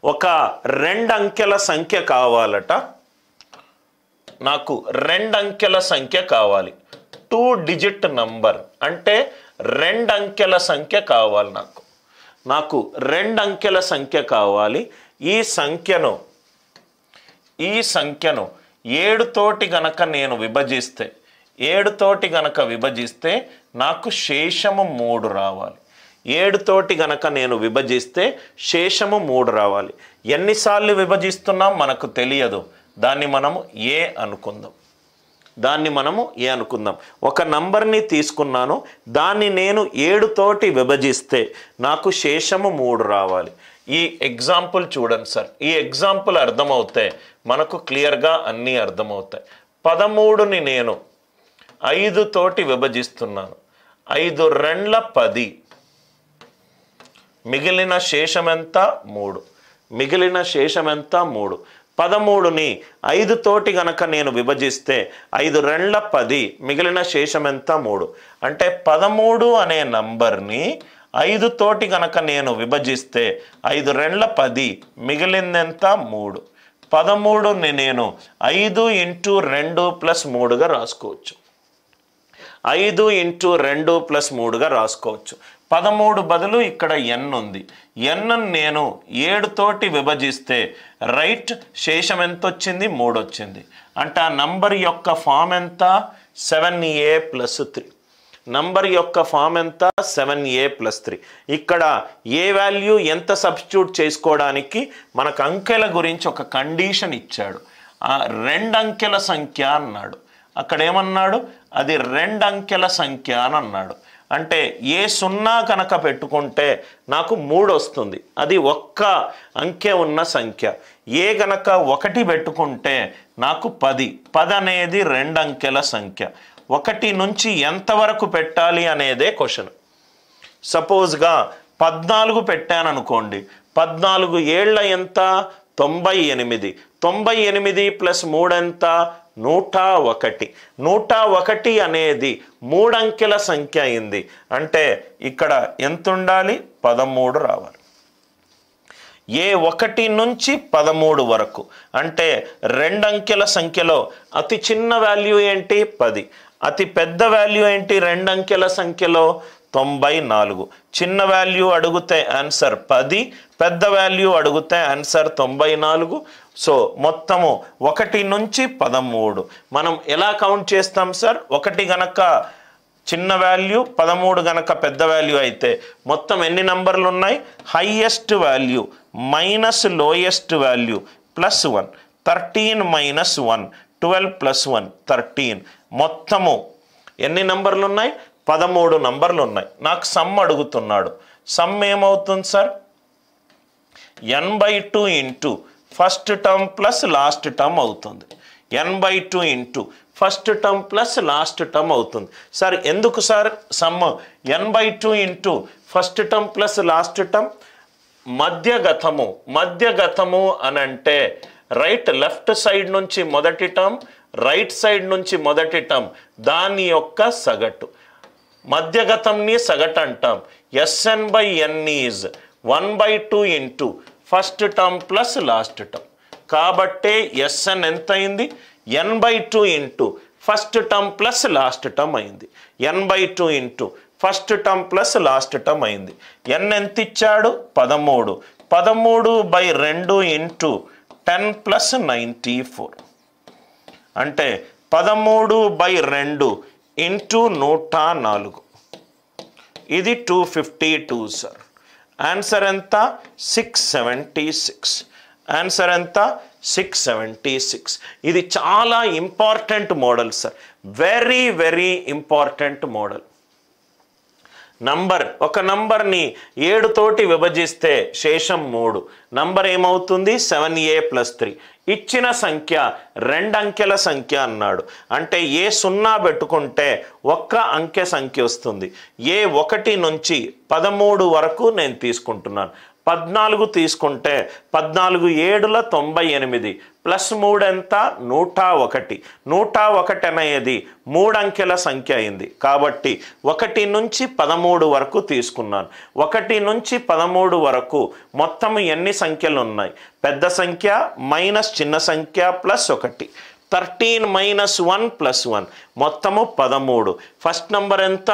ఒక 2 అంకెల సంఖ్య కావాలట. నాకు 2 అంకెల సంఖ్య కావాలి. 2 డిజిట్ నంబర్ అంటే 2 అంకెల సంఖ్య కావాలి. నాకు 2 అంకెల సంఖ్య కావాలి. ఈ సంఖ్యను 7 తోటి గనక నేను విభజిస్తే 7 తోటి గనక విభజిస్తే నాకు శేషము 3 రావాలి. 7 తోటి గనక నేను విభజిస్తే శేషము 3 రావాలి. ఎన్నిసార్లు విభజిస్తున్నాం మనకు తెలియదు. దాన్ని మనము ఏ అనుకుందాం. ఒక నంబర్ని తీసుకున్నాను, దాన్ని నేను 7 తోటి విభజిస్తే నాకు శేషము 3 రావాలి. ఈ ఎగ్జాంపుల్ చూడండి సార్. ఈ ఎగ్జాంపుల్ అర్థమవుతే మనకు క్లియర్గా అన్నీ అర్థమవుతాయి. 13ని నేను 5 తోటి విభజిస్తున్నాను. 5 2 10. మిగిలిన శేషం ఎంత? 3. 13ని 5 తోటి గనక నేను విభజిస్తే 5 2 10. మిగిలిన శేషం ఎంత? 3. అంటే 13 అనే నంబర్ని 5 తోటి గనక నేను విభజిస్తే 5 2 10. మిగిలిందెంత? 3. 13ని నేను 5 × 2 + 3గా రాసుకోవచ్చు. 5 × 2 + 3గా రాసుకోవచ్చు. 13 బదులు ఇక్కడ n ఉంది. n నేను 7 తోటి విభజిస్తే రైట్ శేషం ఎంత వచ్చింది? 3 వచ్చింది. అంటే ఆ నంబర్ యొక్క ఫామ్ ఎంత? 7a + 3. నంబర్ యొక్క ఫామ్ ఎంత? 7a + 3. ఇక్కడ ఏ వాల్యూ ఎంత సబ్స్టిట్యూట్ చేసుకోవడానికి మనకు అంకెల గురించి ఒక కండిషన్ ఇచ్చాడు. 2 అంకెల సంఖ్య అన్నాడు. అక్కడ ఏమన్నాడు? అది 2 అంకెల సంఖ్య అని అన్నాడు. అంటే ఏ 0 కనుక పెట్టుకుంటే నాకు 3 వస్తుంది. అది ఒక్క అంకె ఉన్న సంఖ్య. ఏ గనక 1 పెట్టుకుంటే నాకు 10. 10 అనేది 2 అంకెల సంఖ్య. 1 నుంచి ఎంతవరకు పెట్టాలి అనేదే క్వశ్చన్. సపోజ్గా 14 పెట్టాను అనుకోండి. 14 ఏళ్ళ ఎంత? 98. 98 + 3 ఎంత? 101. 101 అనేది 3 అంకెల సంఖ్య అయింది. అంటే ఇక్కడ ఎంత ఉండాలి? 13 రావాలి. ఏ 1 నుంచి 13 వరకు అంటే 2 అంకెల సంఖ్యలో అతి చిన్న వాల్యూ ఏంటి? 10. అతి పెద్ద వాల్యూ ఏంటి 2 అంకెల సంఖ్యలో? 94. చిన్న వాల్యూ అడిగితే ఆన్సర్ 10, పెద్ద వాల్యూ అడిగితే ఆన్సర్ 94. సో మొత్తము 1 నుంచి 13 మనం ఎలా కౌంట్ చేస్తాం సార్? 1 గనక చిన్న వాల్యూ, 13 గనక పెద్ద వాల్యూ అయితే మొత్తం ఎన్ని నంబర్లు ఉన్నాయి? Highest value minus lowest value +1. 13 - 1 12 + 1 13. మొత్తము ఎన్ని నంబర్లు ఉన్నాయి? 13 నంబర్లు ఉన్నాయి. నాకు సమ్ అడుగుతున్నాడు. సమ్ ఏమవుతుంది sir? n/2 × first term plus last term అవుతుంది. n/2 × first term plus last term అవుతుంది. సార్ ఎందుకు sir sum n/2 × first term plus last term? మధ్యగతము అని అంటే రైట్ లెఫ్ట్ సైడ్ నుంచి మొదటి టర్మ్, రైట్ సైడ్ నుంచి మొదటి టర్మ్ దాని యొక్క సగటు. మధ్యగతంని సగటు అంటాం. Sn/n is 1/2 × first term plus last term. కాబట్టి Sn ఎంత అయింది? n/2 × first term plus last term అయింది. n/2 × first term plus last term అయింది. n ఎంత ఇచ్చాడు? 13. 13/2 × 10 + 94 అంటే 13/2 × 104. ఇది 252 సార్. ఆన్సర్ ఎంత? 676. ఆన్సర్ ఎంత? 676. ఇది చాలా important model sir. Very very important model. ఒక నంబర్ని 7 తోటి విభజిస్తే శేషం 3. నంబర్ ఏమవుతుంది? 7a + 3. ఇచ్చిన సంఖ్య 2 అంకెల సంఖ్య అన్నాడు. అంటే ఏ 0 పెట్టుకుంటే ఒక్క అంకె సంఖ్య వస్తుంది. ఏ 1 నుంచి 13 వరకు నేను తీసుకుంటున్నాను. 14 తీసుకుంటే 14 7 98 +3 ఎంత 101. 101 అనేది 3 అంకెల సంఖ్య అయింది కాబట్టి 1 నుంచి 13 వరకు తీసుకున్నాను. 1 నుంచి 13 వరకు మొత్తం ఎన్ని సంఖ్యలు ఉన్నాయి? పెద్ద సంఖ్య మైనస్ చిన్న సంఖ్య +1. 13 - 1 + 1 మొత్తము 13. ఫస్ట్ నంబర్ ఎంత?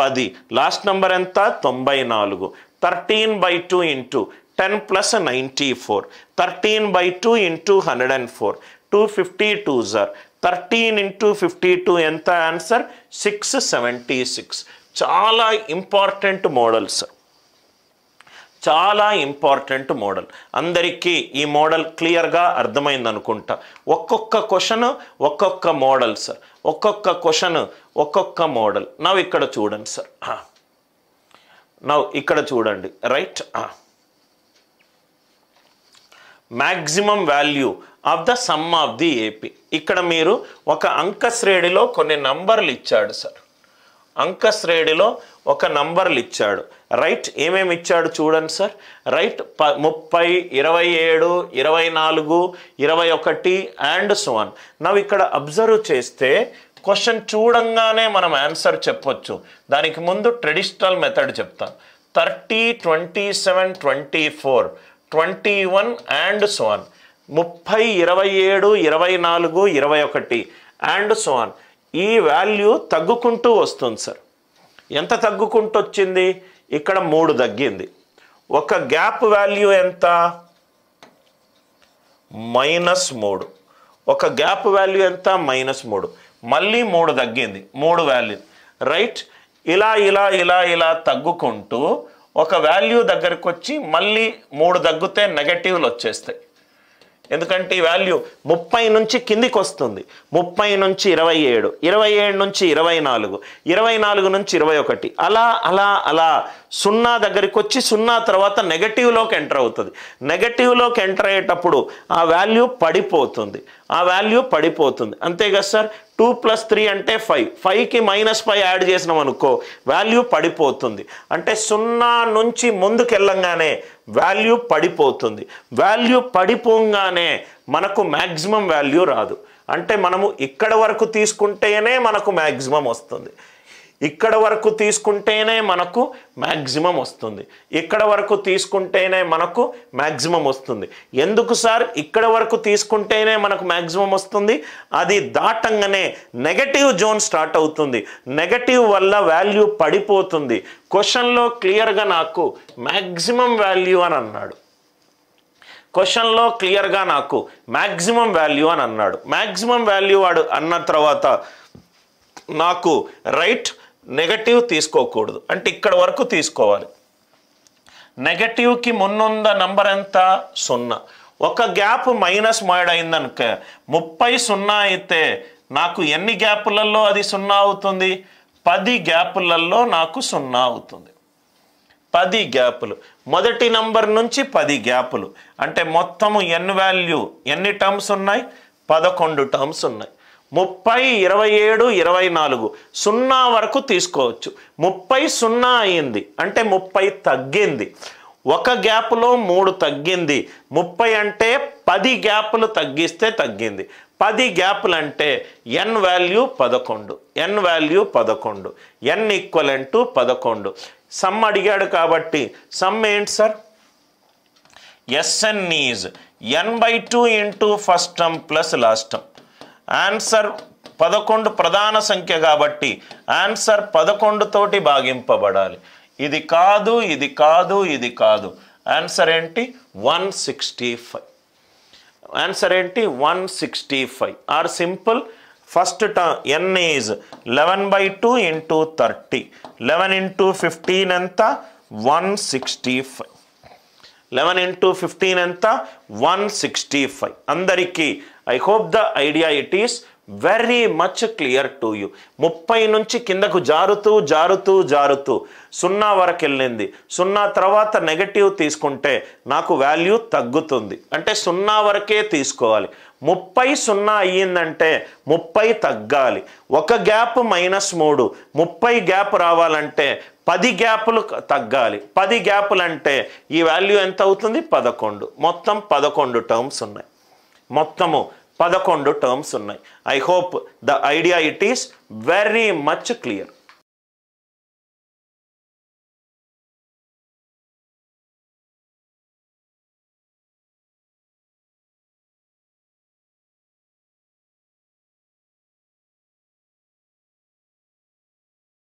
10. లాస్ట్ నంబర్ ఎంత? 94. 13/2 into 10 + 94. 13/2 into 104. 252s are 13 into 52 ఎంత? ఆన్సర్ 676. చాలా ఇంపార్టెంట్ మోడల్స్, చాలా ఇంపార్టెంట్ మోడల్. అందరికీ ఈ మోడల్ క్లియర్గా అర్థమైంది అనుకుంటా. ఒక్కొక్క క్వశ్చన్ ఒక్కొక్క మోడల్ సార్, ఒక్కొక్క క్వశ్చన్ ఒక్కొక్క మోడల్. నవ్వు ఇక్కడ చూడండి సార్, నవ్వు ఇక్కడ చూడండి. Right, maximum value of the sum of the AP. ఇక్కడ మీరు ఒక అంక శ్రేణిలో కొన్ని నంబర్లు ఇచ్చాడు సార్, అంక శ్రేణిలో ఒక నంబర్లు ఇచ్చాడు. రైట్, ఏమేమి ఇచ్చాడు చూడండి sir. Right, 30, 27, 24, 21 and so on. నవ్వు ఇక్కడ అబ్జర్వ్ చేస్తే క్వశ్చన్ చూడంగానే మనం ఆన్సర్ చెప్పొచ్చు. దానికి ముందు ట్రెడిషనల్ మెథడ్ చెప్తాను. 30, 27, 24, 21 and so on. 30, 27, 24, 21 and so on. ఈ వాల్యూ తగ్గుకుంటూ వస్తుంది సార్. ఎంత తగ్గుకుంటూ వచ్చింది? ఇక్కడ 3 తగ్గింది. ఒక గ్యాప్ వాల్యూ ఎంత? -3. ఒక గ్యాప్ వాల్యూ ఎంత? -3. మళ్ళీ 3 తగ్గింది, 3 వాల్యూ. రైట్, ఇలా ఇలా ఇలా ఇలా తగ్గుకుంటూ ఒక వాల్యూ దగ్గరకు వచ్చి మళ్ళీ 3 తగ్గితే నెగటివ్లు వచ్చేస్తాయి. ఎందుకంటే ఈ వాల్యూ 30 నుంచి కిందికి వస్తుంది. 30 నుంచి 27, 27 నుంచి 24, 24 నుంచి 21, అలా అలా అలా 0 దగ్గరికి వచ్చి 0 తర్వాత నెగటివ్లోకి ఎంటర్ అవుతుంది. నెగటివ్లోకి ఎంటర్ అయ్యేటప్పుడు ఆ వాల్యూ పడిపోతుంది, ఆ వాల్యూ పడిపోతుంది. అంతే కదా సార్. 2 + 3 అంటే 5. 5కి -5 యాడ్ చేసినాం అనుకో వాల్యూ పడిపోతుంది. అంటే 0 నుంచి ముందుకెళ్ళంగానే వాల్యూ పడిపోతుంది. వాల్యూ పడిపోగానే మనకు మ్యాక్సిమం వాల్యూ రాదు. అంటే మనము ఇక్కడ వరకు తీసుకుంటేనే మనకు మ్యాక్సిమం వస్తుంది, ఇక్కడ వరకు తీసుకుంటేనే మనకు మ్యాక్సిమం వస్తుంది, ఇక్కడ వరకు తీసుకుంటేనే మనకు మ్యాక్సిమం వస్తుంది. ఎందుకు సార్ ఇక్కడ వరకు తీసుకుంటేనే మనకు మ్యాక్సిమం వస్తుంది? అది దాటంగానే నెగటివ్ జోన్ స్టార్ట్ అవుతుంది. నెగటివ్ వల్ల వాల్యూ పడిపోతుంది. క్వశ్చన్లో క్లియర్గా నాకు మ్యాక్సిమం వాల్యూ అని అన్నాడు. క్వశ్చన్లో క్లియర్గా నాకు మ్యాక్సిమం వాల్యూ అని అన్నాడు. మ్యాక్సిమం వాల్యూ వాడు అన్న తర్వాత నాకు రైట్ నెగటివ్ తీసుకోకూడదు, అంటే ఇక్కడ వరకు తీసుకోవాలి. నెగటివ్కి ముందున్న నంబర్ ఎంత? 0. ఒక గ్యాప్ -3 అయిందనుక 30 0 అయితే నాకు ఎన్ని గ్యాపులలో అది 0 అవుతుంది? 10 గ్యాపులలో నాకు 0 అవుతుంది. 10 గ్యాపులు, మొదటి నంబర్ నుంచి 10 గ్యాపులు. అంటే మొత్తము ఎన్ని టర్మ్స్ ఉన్నాయి? 11 టర్మ్స్ ఉన్నాయి. 30, 27, 24 0 వరకు తీసుకోవచ్చు. 30 0 అయింది అంటే 30 తగ్గింది. ఒక గ్యాప్లో 3 తగ్గింది. 30 అంటే 10 గ్యాపులు తగ్గిస్తే తగ్గింది. 10 గ్యాపులు అంటే n value 11, n value 11, n equivalent 11. Some అడిగాడు కాబట్టి సమ్ ఏంటి sir? Sn is n/2 into first term plus last term. Answer 11 ప్రధాన సంఖ్య కాబట్టి ఆన్సర్ 11 తోటి భాగింపబడాలి. ఇది కాదు, ఇది కాదు, ఇది కాదు. ఆన్సర్ ఏంటి? 165. ఆన్సర్ ఏంటి? 165. Are simple. First term n is 11/2 into 30. 11 into 15 ఎంత? 165. 11 ఇంటూ 15 ఎంత? 165. అందరికీ I hope the idea it is very much clear to you. 30 నుంచి కిందకు జారుతూ జారుతూ జారుతూ 0 వరకు వెళ్ళింది. 0 తర్వాత నెగటివ్ తీసుకుంటే నాకు వాల్యూ తగ్గుతుంది. అంటే 0 వరకే తీసుకోవాలి. 30 0 అయ్యిందంటే 30 తగ్గాలి. ఒక గ్యాప్ -3, 30 గ్యాప్ రావాలంటే 10 గ్యాపులు తగ్గాలి. 10 గ్యాపులు అంటే ఈ వాల్యూ ఎంత అవుతుంది? 11. మొత్తం 11 టర్మ్స్ ఉన్నాయి. మొత్తము 11 టర్మ్స్ ఉన్నాయి. I hope the idea it is very much clear.